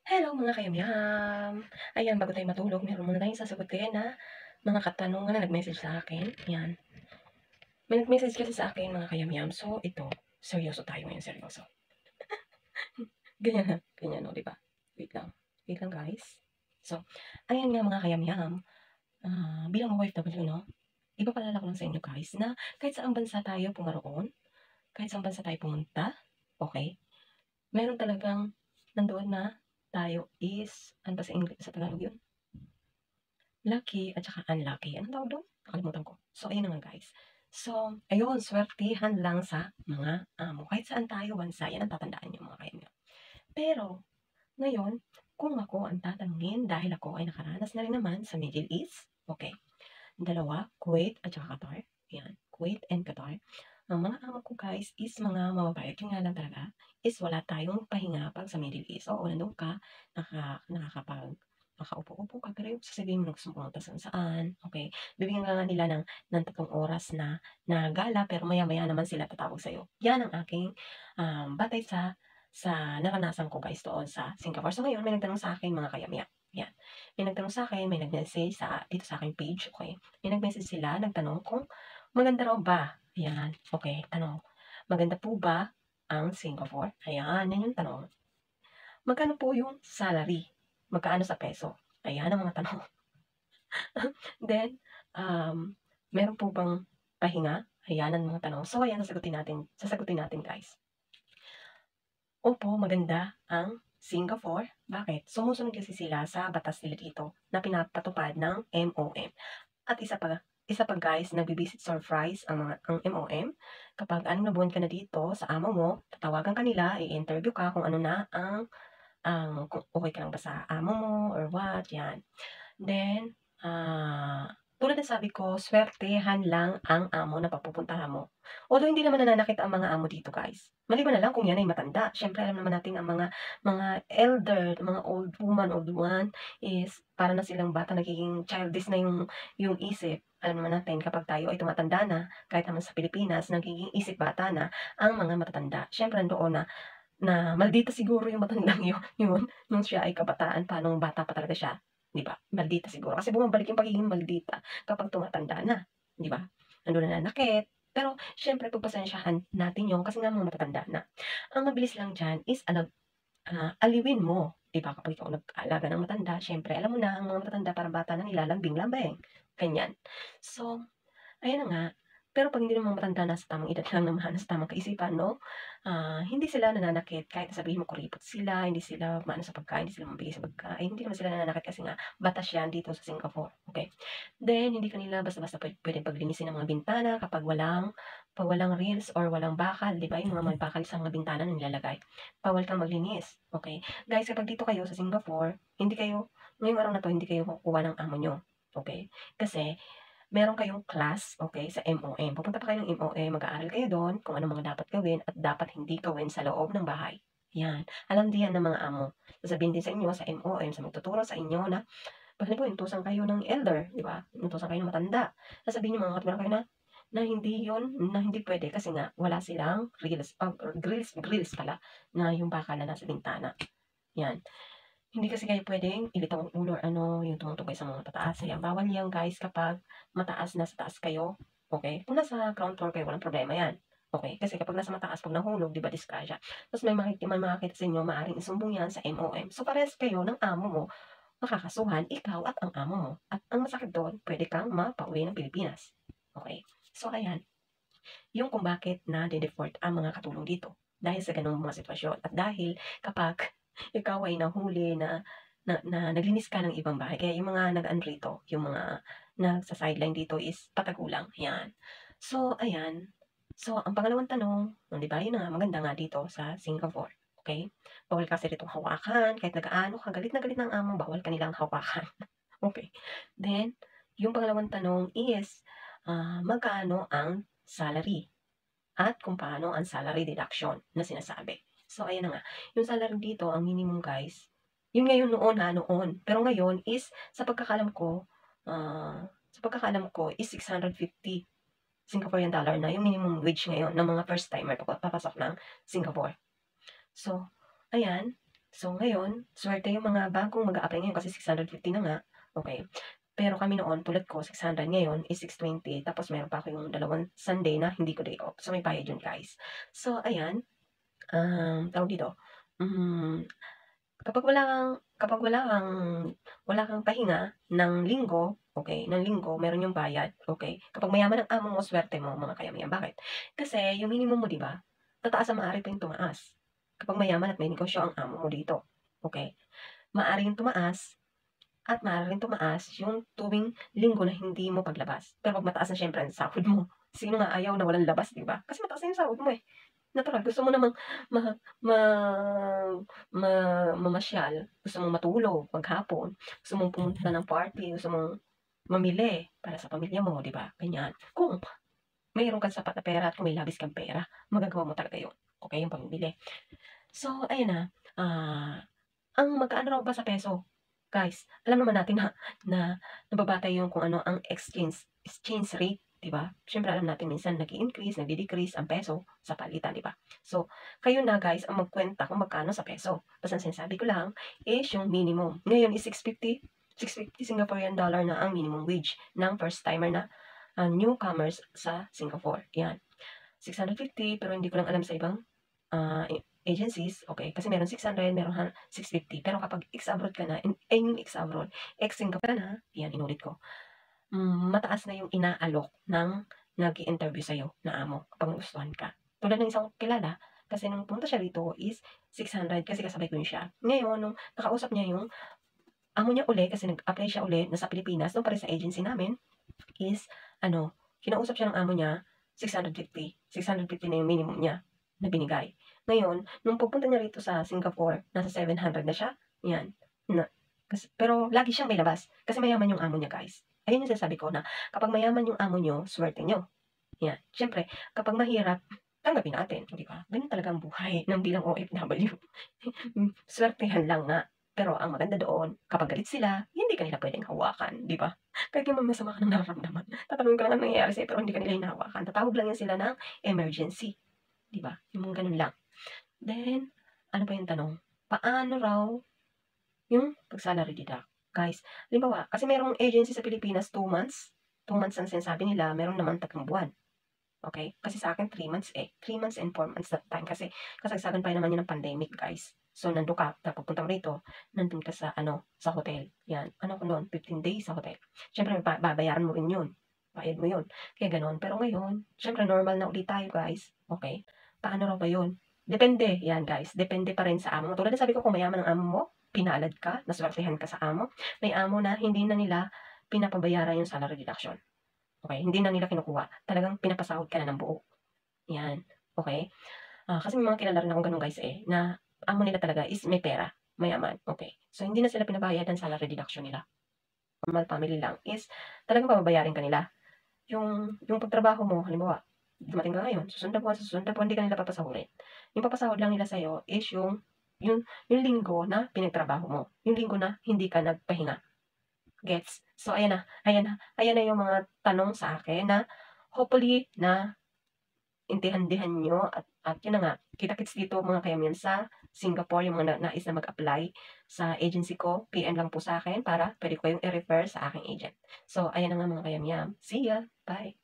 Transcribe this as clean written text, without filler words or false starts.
Hello mga kayamyam! Ayan, bago tayo matulog, meron muna tayong sasagutin na mga katanungan na nag-message sa akin. Ayan. May nag-message kasi sa akin mga kayamyam. So, ito, seryoso tayo ngayon, seryoso. Ganyan na, ganyan, no, di ba? Wait lang. Wait lang, guys. So, ayan nga mga kayamyam. Bilang OFW, no? Ipapalala ko lang sa inyo, guys, na kahit saan bansa tayo pumaroon, kahit saan bansa tayo pumunta, okay? Meron talagang nandoon na tayo is, ano ba sa English, sa Tagalog yun? Lucky at saka unlucky. Anong tawag doon? Nakalimutan ko. So, ayun na nga guys. So, ayun, swertihan lang sa mga amo. Kahit saan tayo bansa, yan ang tatandaan niyo mga kayo. Pero, ngayon, kung ako ang tatanungin dahil ako ay nakaranas na rin naman sa Middle East, okay, dalawa, Kuwait at saka Qatar. Yan, Kuwait and Qatar. Ang mga amo ko guys is mga mababayad. Yung nga lang talaga is wala tayong pahinga pag sa Middle East. Oo, nandun ka, nakaupo-upo ka, pero yung sasabihin mo gusto mo pumunta saan, okay? Bibigyan ka nga nila ng 3 oras na gala, pero maya-maya naman sila tatawag sa'yo. Yan ang aking batay sa naranasan ko guys doon sa Singapore. So ngayon, may nagtanong sa akin mga kayamya. Yan. May nagtanong sa akin, may nag-message dito sa aking page, okay? May nag-message sila, nagtanong kung maganda raw ba? Ayan, okay, tanong. Maganda po ba ang Singapore? Ayan, yan yung tanong. Magkano po yung salary? Magkano sa peso? Ayan ang mga tanong. Then, meron po bang pahinga? Ayan ang mga tanong. So, ayan, sasagutin natin guys. Opo, maganda ang Singapore. Bakit? Sumusunod kasi sila sa batas nila dito na pinapatupad ng MOM. At isa pa guys, nagbi-visit surprise ang MOM. Kapag 6 na buwan ka na dito sa amo mo, tatawagan ka nila, i-interview ka kung ano na kung okay ka lang ba sa amo mo or what, yan. Then, tulad ng sabi ko, swertehan lang ang amo na papupuntahan mo. Although hindi naman nananakit ang mga amo dito guys. Maliban na lang kung yan ay matanda. Siyempre alam naman natin ang mga elder, mga old woman, old man is para na silang bata, nagiging childish na yung isip. Alam naman natin kapag tayo ay tumatanda na, kahit naman sa Pilipinas, nagiging isip bata na ang mga matatanda. Siyempre nandoon na maldita siguro yung matandang yun nung siya ay kabataan pa, nung bata pa talaga siya. 'Di ba? Maldita siguro kasi bumabalik yung pagiging maldita kapag tumatanda na, 'di ba? Nandun na nananakit, pero siyempre pagpasensyahan natin yun kasi nga mga matatanda na. Ang mabilis lang diyan is aliwin mo, 'di ba? Kapag ikaw nag-aalaga ng matanda, siyempre alam mo na ang mga matatanda parang bata na nilalambing-lambing, ganyan. So, ayun na nga. Pero 'pag hindi naman matanda, nasa tamang edad lang naman, nasa tamang kaisipan 'no, hindi sila nananakit kahit sabihin mo kuripot sila, hindi sila maano sa pagkain, hindi sila mabigay sa pagkain, hindi naman sila nananakit kasi nga batas yan dito sa Singapore, okey. Then hindi kanila basta-basta puwedeng paglinisin ang mga bintana kapag walang reels or walang bakal, 'di ba, yung mga may bakal sa mga bintana na nilalagay, bawal kang maglinis, okey. Guys, kapag dito kayo sa Singapore, hindi kayo ngayong araw na 'to, hindi kayo kukuha ng amo niyo, okey. Kasi meron kayong class, okay, sa MOM. Pupunta pa kayo ng MOM, mag-aaral kayo do'n kung ano mga dapat gawin at dapat hindi gawin sa loob ng bahay. Yan, alam din yan ng mga amo. Sasabihin din sa inyo sa MOM, sa magtuturo sa inyo na 'pag halimbawa inutusan kayo ng elder, 'di ba, inutusan kayo ng matanda, sasabihin niyo mga katiwala kayo na hindi puwede kasi nga wala silang grills pala na yung bakal na nasa bintana, yan. Hindi kasi kayo puwedeng ilitaw ang ulo or ano, yung tumutugay sa mga tataas, ayan, bawal yan guys kapag nasa taas kayo, okey? Kung nasa ground floor kayo walang problema yan, okey? Kasi kapag nasa mataas 'pag nahulog 'di ba disgrasya, ta's may makakita sa inyo, maaaring isumbong yan sa MOM. So parehas kayo ng amo mo, makakasuhan ikaw at ang amo mo, at ang masakit do'n puwede kang mapauwi ng Pilipinas, okey? So ayan, yung kung bakit nade-deport ang mga katulong dito, dahil sa gano'ng mga sitwasyon at dahil kapag ikaw ay nahuli na naglinis ka ng ibang bahay, kaya yung mga nag-aano rito, yung mga nagsa-sideline dito is patagulang, 'yan. So ayan, so ang pangalawang tanong, oh, 'di ba, yun na nga maganda nga dito sa Singapore, okey? Bawal kasi ditong hawakan, kahit nag-aano ka, galit na galit na ang amo, bawal ka nilang hawakan, okey. Then, yung pangalawang tanong is, magkano ang salary at kung paano ang salary deduction na sinasabi. So ayan na nga, yung salary dito ang minimum guys, yun ngayon noon noon. Pero ngayon is sa pagkakaalam ko is 650 Singaporean dollar na yung minimum wage ngayon ng mga first timer papasok ng Singapore. So, ayan. So, ngayon, swerte yung mga bagong mag-a-apply ngayon kasi 650 na nga, okey. Pero kami noon tulad ko 600 ngayon is 620 tapos meron pa ako yung dalawang Sunday na hindi ko day off. So, may bayad yun guys. So, ayan, tawag dito, hmm, kapag wala kang pahinga ng linggo, okey, ng linggo meron yung bayad, okey. Kapag mayaman ang amo mo, swerte mo mga kayamihan. Bakit? Kasi yung minimum mo 'di ba, tataas ang maaari pa yung tumaas. Kapag mayaman at may negosyo ang amo mo dito, okey. Maaaring tumaas at maaari rin tumaas yung tuwing linggo na hindi mo paglabas. Pero 'pag mataas na siyempre ang sahod mo, sino nga ayaw na walang labas 'di ba? Kasi mataas na yung sahod mo, eh. Natural gusto mo namang ma ma ma mamasyal, gusto mong matulog maghapon, gusto mong pumunta ng party, gusto mong mamili para sa pamilya mo, 'di ba, ganyan. Kung mayroon kang sapat na pera at kung may labis kang pera, magagawa mo talaga 'yun, okey, yung pamimili. So, ayun na, ang magkaano raw ba sa peso, guys, alam naman natin na na nababatay yung kung ano ang exchange rate, 'di ba? Siyempre alam natin minsan nag-i-increase, nagde-decrease ang peso sa palitan, 'di ba? So, kayo na guys ang magkuwenta kung magkano sa peso. Basta ang sinasabi ko lang is yung minimum. Ngayon is 650 Singaporean dollar na ang minimum wage ng first timer na, newcomers sa Singapore, 'yan. 650 pero hindi ko lang alam sa ibang agencies, okay, kasi meron 600, meron 650. Pero kapag ex-abroad ka na, I mean ex-abroad, ex-Singapore ka na, yan inulit ko, mataas na yung inaalok ng nag-i-interview sa'yo na amo kapag nagustuhan ka. Tulad ng isang kilala, kasi nung pumunta siya rito is 600 kasi kasabay ko yun siya. Ngayon, nung nakausap niya yung amo niya uli, kasi nag-apply siya uli na sa Pilipinas, doon pa rin sa agency namin, is ano, kinausap siya ng amo niya, 650. 650 na yung minimum niya na binigay. Ngayon, nung pupunta niya rito sa Singapore, nasa 700 na siya. Yan. Na, kasi, pero lagi siyang may labas. Kasi mayaman yung amo niya, guys. Ayun yung sinasabi ko na kapag mayaman yung amo niyo, swerte niyo. Yan. Siyempre, kapag mahirap, tanggapin natin. Di ba? Ganun talaga ang buhay ng bilang OFW. Swertehan lang nga. Pero ang maganda doon, kapag galit sila, hindi ka nila pwedeng hawakan. Di ba? Kahit yung masama ka ng nararamdaman. Tatanungin ka lang ang nangyayari sa'yo, pero hindi ka nila hinahawakan. Tatawag lang yan sila ng emergency. 'Di ba? Yung mga gano'n lang. Then, ano pa yung tanong? Paano raw yung pag-salary deduct? Guys, halimbawa, kasi merong agency sa Pilipinas 2 months. 2 months ang sinasabi nila, meron naman 3 buwan. Okay? Kasi sa akin 3 months eh. 3 months and 4 months that time. Kasi kasagsagan pa naman yun ng pandemic, guys. So, nandun ka, tapos pupunta mo rito, nandun ka sa, sa hotel. Yan. Ano ko doon? 15 days sa hotel. Siyempre, babayaran mo rin yun. Bayad mo yun. Kaya ganoon. Pero ngayon, siyempre, normal na ulit tayo, guys. Okay? Paano raw ba yun? Depende. Yan, guys. Depende pa rin sa amo mo. Tulad na sabi ko, kung mayaman ang amo mo, pinalad ka, naswertehan ka sa amo. May amo na hindi na nila pinapabayaran yung salary deduction. Okay, hindi na nila kinukuha. Talagang pinapasahod ka na ng buo. Yan, okay. Kasi may mga kilala rin akong gano'n guys eh, na amo nila talaga is may pera, mayaman, okay. So, hindi na sila pinabayad ng salary deduction nila. Normal family lang is talagang pababayarin ka nila. Yung pagtrabaho mo, halimbawa, dumating ka ngayon, susunod na buwan, hindi ka nila papasahurin. Yung papasahod lang nila sa'yo is yung linggo na pinagtrabaho mo. Yung linggo na hindi ka nagpahinga. Gets? So, ayan na yung mga tanong sa akin na hopefully na intindihan nyo at yun na nga, kita-kits dito mga kayamihan sa Singapore, yung mga nais na mag-apply sa agency ko, PM lang po sa akin para pwede ko yung i-refer sa aking agent. So, ayan na nga mga kayamihan. See ya! Bye!